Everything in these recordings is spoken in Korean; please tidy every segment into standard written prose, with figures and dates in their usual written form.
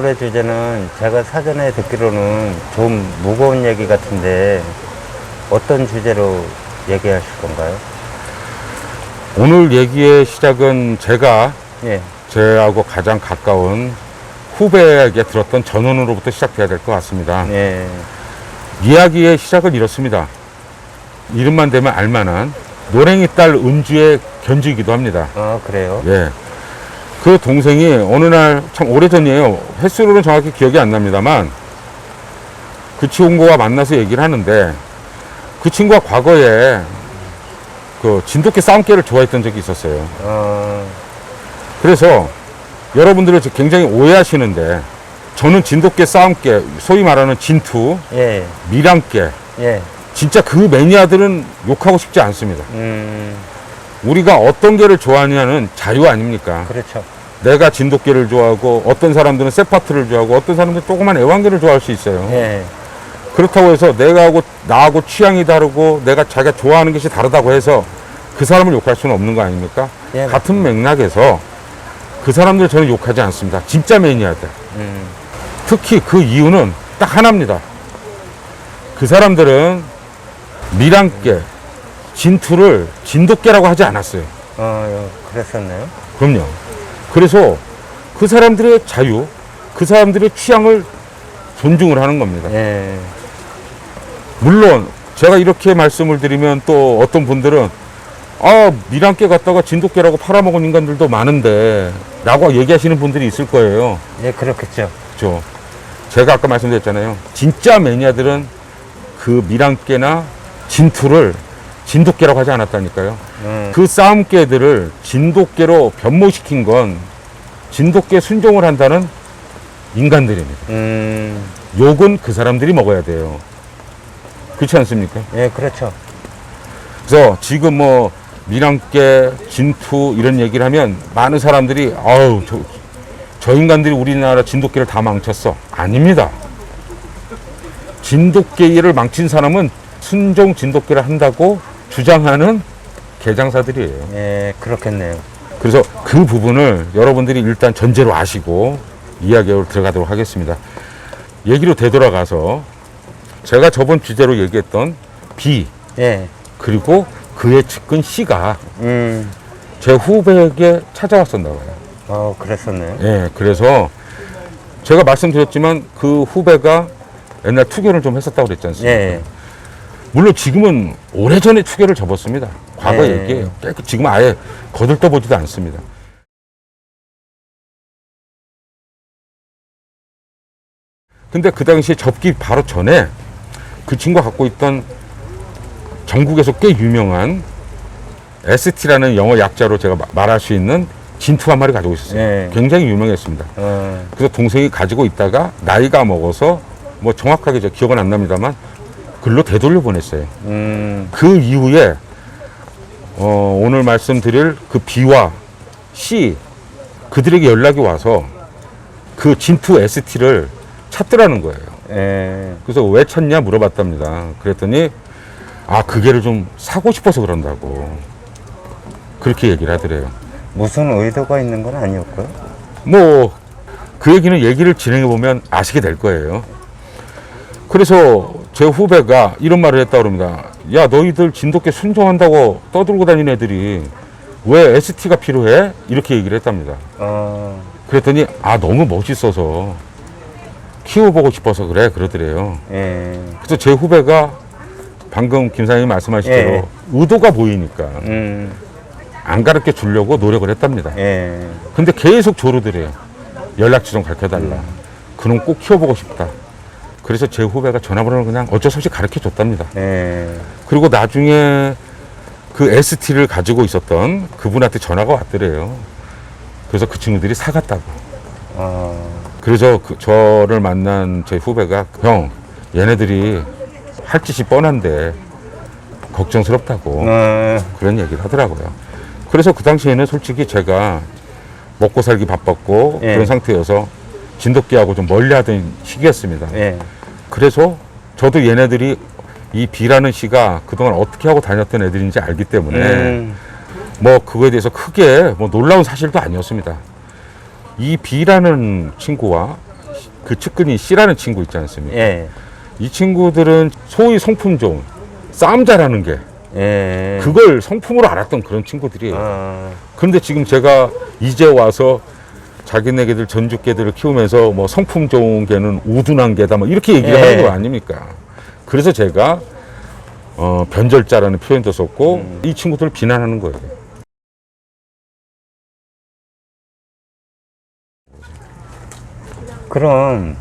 오늘의 주제는 제가 사전에 듣기로는 좀 무거운 얘기 같은데 어떤 주제로 얘기하실 건가요? 오늘 얘기의 시작은 제가 예. 저하고 가장 가까운 후배에게 들었던 전언으로부터 시작해야 될 것 같습니다. 예. 이야기의 시작은 이렇습니다. 이름만 되면 알만한 노랭이 딸 은주의 견주이기도 합니다. 그래요? 예. 그 동생이 어느 날 참 오래전이에요. 횟수로는 정확히 기억이 안 납니다만 그 친구와 만나서 얘기를 하는데 그 친구가 과거에 그 진돗개 싸움개를 좋아했던 적이 있었어요. 그래서 여러분들은 굉장히 오해하시는데 저는 진돗개 싸움개, 소위 말하는 진투, 예. 밀양개, 예. 진짜 그 매니아들은 욕하고 싶지 않습니다. 우리가 어떤 개를 좋아하냐는 자유 아닙니까? 그렇죠. 내가 진돗개를 좋아하고 어떤 사람들은 세파트를 좋아하고 어떤 사람들은 조그만 애완개를 좋아할 수 있어요. 예. 그렇다고 해서 나하고 취향이 다르고 내가 자기가 좋아하는 것이 다르다고 해서 그 사람을 욕할 수는 없는 거 아닙니까? 예, 같은 맥락에서 그 사람들 저는 욕하지 않습니다. 진짜 매니아들. 특히 그 이유는 딱 하나입니다. 그 사람들은 밀양개, 진투를 진돗개라고 하지 않았어요. 그랬었나요? 그럼요. 그래서 그 사람들의 자유, 그 사람들의 취향을 존중을 하는 겁니다. 예. 물론 제가 이렇게 말씀을 드리면 또 어떤 분들은 밀양개 갖다가 진돗개라고 팔아먹은 인간들도 많은데 라고 얘기하시는 분들이 있을 거예요. 예, 그렇겠죠. 그렇죠. 제가 아까 말씀드렸잖아요. 진짜 매니아들은 그 밀양개나 진투를 진돗개라고 하지 않았다니까요. 그 싸움개들을 진돗개로 변모시킨 건 진돗개 순종을 한다는 인간들입니다. 욕은 그 사람들이 먹어야 돼요. 그렇지 않습니까? 예, 그렇죠. 그래서 지금 뭐 밀양개, 진투 이런 얘기를 하면 많은 사람들이 저 인간들이 우리나라 진돗개를 다 망쳤어. 아닙니다. 진돗개를 망친 사람은 순종 진돗개를 한다고 주장하는 개장사들이에요. 예, 그렇겠네요. 그래서 그 부분을 여러분들이 일단 전제로 아시고 이야기로 들어가도록 하겠습니다. 얘기로 되돌아가서 제가 저번 주제로 얘기했던 B, 예. 그리고 그의 측근 C가 제 후배에게 찾아왔었나 봐요. 그랬었네요. 예, 그래서 제가 말씀드렸지만 그 후배가 옛날 투견을 좀 했었다고 그랬지 않습니까? 예. 물론 지금은 오래전에 투견을 접었습니다. 과거 예. 얘기예요. 지금 아예 거들떠보지도 않습니다. 근데 그 당시에 접기 바로 전에 그 친구가 갖고 있던 전국에서 꽤 유명한 ST라는 영어 약자로 제가 말할 수 있는 진투 한 마리 가지고 있었어요. 예. 굉장히 유명했습니다. 그래서 동생이 가지고 있다가 나이가 먹어서 뭐 정확하게 저 기억은 안 납니다만 글로 되돌려 보냈어요. 그 이후에 오늘 말씀드릴 그 B와 C 그들에게 연락이 와서 그 진투 ST를 찾더라는 거예요. 예. 그래서 왜 찾냐 물어봤답니다. 그랬더니 그 개를 좀 사고 싶어서 그런다고 그렇게 얘기를 하더래요. 무슨 의도가 있는 건 아니었고요. 뭐 그 얘기를 진행해 보면 아시게 될 거예요. 그래서 제 후배가 이런 말을 했다고 합니다. 야, 너희들 진돗개 순종한다고 떠들고 다니는 애들이 왜 ST가 필요해? 이렇게 얘기를 했답니다. 그랬더니 너무 멋있어서 키워보고 싶어서 그러더래요. 예. 그래서 제 후배가 방금 김 사장님 말씀하신 대로 예. 의도가 보이니까 안 가르쳐 주려고 노력을 했답니다. 예. 근데 계속 조르더래요. 연락처 좀 가르쳐달라. 그놈 꼭 키워보고 싶다. 그래서 제 후배가 전화번호를 그냥 어쩔 수 없이 가르쳐 줬답니다. 예. 그리고 나중에 그 ST를 가지고 있었던 그분한테 전화가 왔더래요. 그래서 그 친구들이 사갔다고. 그래서 저를 만난 제 후배가 형, 얘네들이 할 짓이 뻔한데 걱정스럽다고 그런 얘기를 하더라고요. 그래서 그 당시에는 솔직히 제가 먹고 살기 바빴고 예. 그런 상태여서 진돗개하고 좀 멀리하던 시기였습니다. 예. 그래서 저도 얘네들이 이 B라는 씨가 그동안 어떻게 하고 다녔던 애들인지 알기 때문에 뭐 그거에 대해서 크게 뭐 놀라운 사실도 아니었습니다. 이 B라는 친구와 그 측근이 C라는 친구 있지 않습니까? 예. 이 친구들은 소위 성품 좋은 싸움 잘하는 게 예. 그걸 성품으로 알았던 그런 친구들이에요. 아, 그런데 지금 제가 이제 와서 자기네개들 전주개들을 키우면서 뭐 성품 좋은 개는 우둔한 개다 뭐 이렇게 얘기를 예. 하는 거 아닙니까? 그래서 제가 변절자라는 표현도 썼고 이 친구들을 비난하는 거예요. 그럼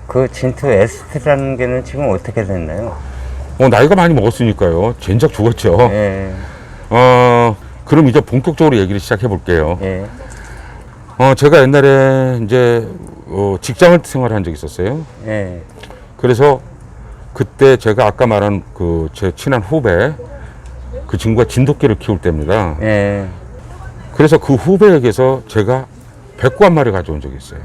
그 진투 ST라는 개는 지금 어떻게 됐나요? 나이가 많이 먹었으니까요. 젠장 죽었죠. 예. 그럼 이제 본격적으로 얘기를 시작해 볼게요. 예. 제가 옛날에 이제 직장을 생활한 적이 있었어요. 예. 그래서 그때 제가 아까 말한 그 제 친한 후배 그 친구가 진돗개를 키울 때입니다. 예. 그래서 그 후배에게서 제가 백구 한 마리 가져온 적이 있어요.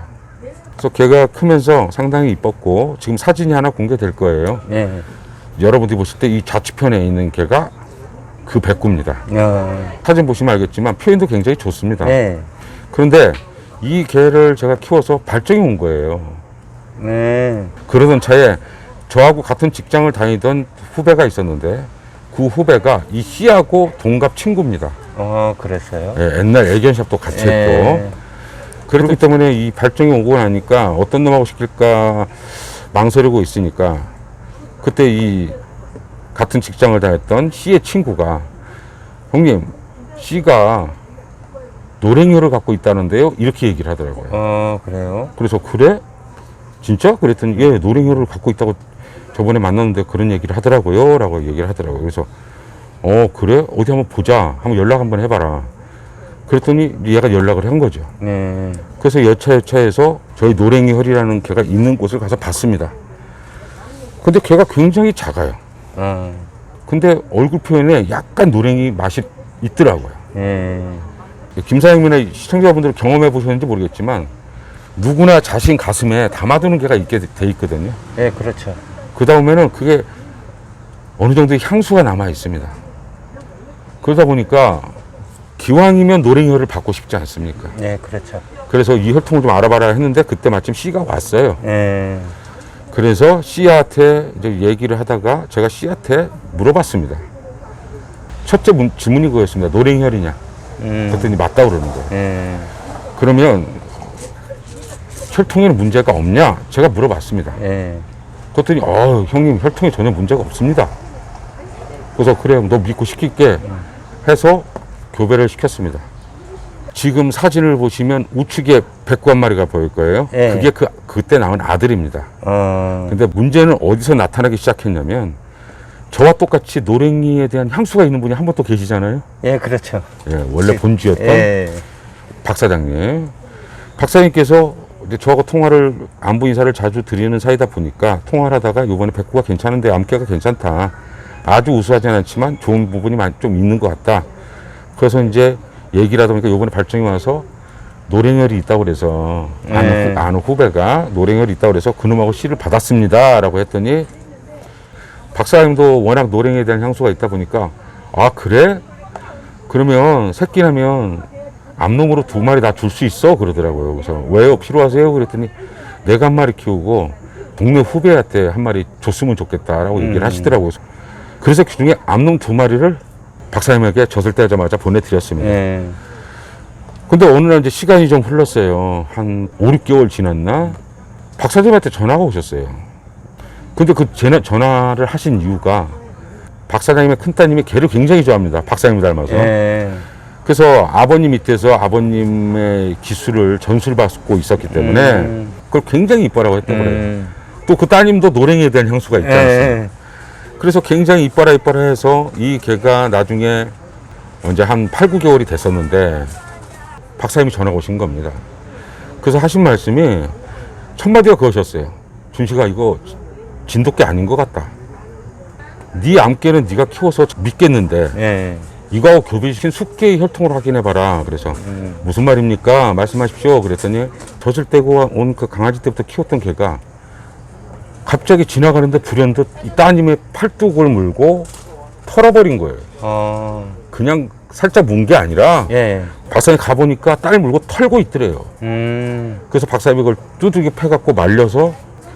그래서 걔가 크면서 상당히 이뻤고 지금 사진이 하나 공개될 거예요. 예. 여러분들이 보실 때 이 좌측편에 있는 개가 그 백구입니다. 사진 보시면 알겠지만 표현도 굉장히 좋습니다. 예. 그런데 이 개를 제가 키워서 발정이 온 거예요. 네. 그러던 차에 저하고 같은 직장을 다니던 후배가 있었는데 그 후배가 이 C하고 동갑 친구입니다. 그랬어요? 예, 옛날 애견샵도 같이 했고. 예. 그렇기 때문에 이 발정이 오고 나니까 어떤 놈하고 시킬까 망설이고 있으니까 그때 이 같은 직장을 다녔던 C의 친구가 형님 C가 노랭이를 갖고 있다는데요 이렇게 얘기를 하더라고요. 그래요? 그래서 그래? 진짜? 그랬더니 예 노랭이를 갖고 있다고 저번에 만났는데 그런 얘기를 하더라고요 라고 얘기를 하더라고요. 그래서 그래? 어디 한번 보자 한번 연락 한번 해봐라 그랬더니 얘가 연락을 한 거죠. 네. 그래서 여차여차해서 저희 노랭이 혈이라는 개가 있는 곳을 가서 봤습니다. 근데 개가 굉장히 작아요. 근데 얼굴 표현에 약간 노랭이 맛이 있더라고요. 예. 김사장님이나 시청자분들 경험해 보셨는지 모르겠지만 누구나 자신 가슴에 담아두는 개가 있게 돼 있거든요. 예, 그렇죠. 그 다음에는 그게 어느 정도의 향수가 남아 있습니다. 그러다 보니까 기왕이면 노랭이혈을 받고 싶지 않습니까? 예, 그렇죠. 그래서 이 혈통을 좀 알아봐라 했는데 그때 마침 C가 왔어요. 예. 그래서 C한테 이제 얘기를 하다가 제가 C한테 물어봤습니다. 첫째 질문이 그거였습니다. 노랭이혈이냐? 그랬더니 맞다고 그러는 거예요. 예. 그러면 혈통에는 문제가 없냐? 제가 물어봤습니다. 예. 그랬더니 형님 혈통에 전혀 문제가 없습니다. 그래서 그래 너 믿고 시킬게 해서 교배를 시켰습니다. 지금 사진을 보시면 우측에 백구 한 마리가 보일 거예요. 예. 그게 그때 낳은 아들입니다. 어. 근데 문제는 어디서 나타나기 시작했냐면 저와 똑같이 노랭이에 대한 향수가 있는 분이 한 분 또 계시잖아요. 예, 그렇죠. 예, 원래 본주였던 예. 박 사장님. 박 사장님께서 이제 저하고 통화를 안부 인사를 자주 드리는 사이다 보니까 통화를 하다가 이번에 백구가 괜찮은데 암깨가 괜찮다. 아주 우수하진 않지만 좋은 부분이 좀 있는 것 같다. 그래서 이제 얘기를 하다 보니까 이번에 발정이 와서 노랭이혈이 있다고 그래서 아는 후배가 노랭이혈이 있다고 그래서 그놈하고 씨를 받았습니다. 라고 했더니 박사님도 워낙 노랭이에 대한 향수가 있다 보니까 아 그래? 그러면 새끼 나면 암놈으로 2마리 다 줄 수 있어? 그러더라고요. 그래서 왜요? 필요하세요? 그랬더니 내가 한 마리 키우고 동네 후배한테 한 마리 줬으면 좋겠다라고 얘기를 하시더라고요. 그래서 그중에 암놈 2마리를 박사님에게 젖을 떼자마자 보내드렸습니다. 예. 근데 어느 날 이제 시간이 좀 흘렀어요. 한 5, 6개월 지났나? 박사님한테 전화가 오셨어요. 근데 그 전화를 하신 이유가 박사장님의 큰따님이 개를 굉장히 좋아합니다. 박사님 닮아서. 예. 그래서 아버님 밑에서 아버님의 기술을 전수받고 있었기 때문에 그걸 굉장히 이뻐라고 했던 거예요. 또 그 따님도 노랭이에 대한 향수가 있지 않습니까? 예. 그래서 굉장히 이뻐라 해서 이 개가 나중에 이제 한 8, 9개월이 됐었는데 박사님이 전화가 오신 겁니다. 그래서 하신 말씀이 첫 마디가 그거셨어요. 준식아 이거 진돗개 아닌 것 같다. 네 암개는 네가 키워서 믿겠는데 예. 이거하고 교배시킨 숙개의 혈통을 확인해봐라. 그래서 무슨 말입니까? 말씀하십시오. 그랬더니 젖을 떼고 온 그 강아지 때부터 키웠던 개가 갑자기 지나가는데 불현듯 이 따님의 팔뚝을 물고 털어버린 거예요. 그냥 살짝 문 게 아니라 예. 박사님 가보니까 딸 물고 털고 있더래요. 그래서 박사님이 그걸 두들겨 패갖고 말려서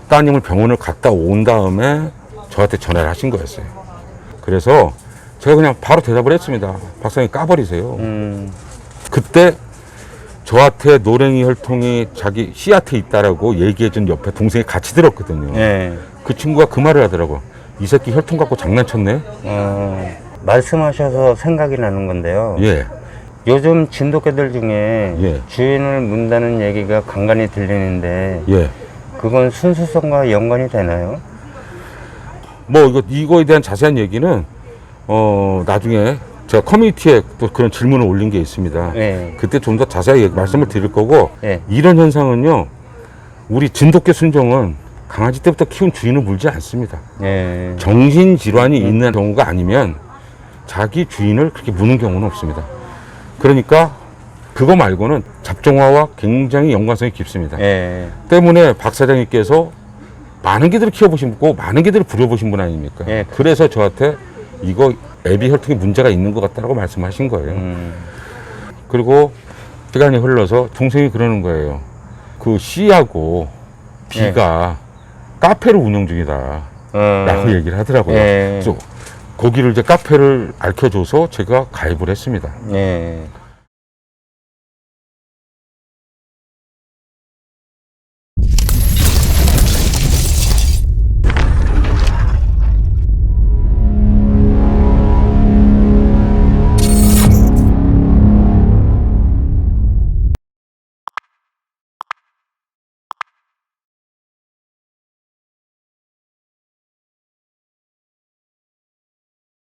따님을 병원을 갔다 온 다음에 저한테 전화를 하신 거였어요. 그래서 제가 그냥 바로 대답을 했습니다. 박사님 까버리세요. 그때 저한테 노랭이 혈통이 자기 씨한테 있다라고 얘기해준 옆에 동생이 같이 들었거든요. 예. 그 친구가 그 말을 하더라고. 이 새끼 혈통 갖고 장난쳤네? 말씀하셔서 생각이 나는 건데요. 예. 요즘 진돗개들 중에 예. 주인을 문다는 얘기가 간간히 들리는데 예. 그건 순수성과 연관이 되나요? 뭐 이거에 대한 자세한 얘기는 나중에 제가 커뮤니티에 또 그런 질문을 올린 게 있습니다. 예. 그때 좀 더 자세히 말씀을 드릴 거고 예. 이런 현상은요. 우리 진돗개 순종은 강아지 때부터 키운 주인을 물지 않습니다. 예. 정신질환이 있는 경우가 아니면 자기 주인을 그렇게 무는 경우는 없습니다. 그러니까 그거 말고는 잡종화와 굉장히 연관성이 깊습니다. 예. 때문에 박 사장님께서 많은 개들을 키워보시고 많은 개들을 부려보신 분 아닙니까? 예. 그래서 저한테 이거 애비 혈통에 문제가 있는 것 같다고 말씀하신 거예요. 그리고 시간이 흘러서 동생이 그러는 거예요. 그 C하고 B가 카페를 운영 중이다 라고 얘기를 하더라고요. 예. 그래서 거기를 이제 카페를 알려줘서 제가 가입을 했습니다. 예.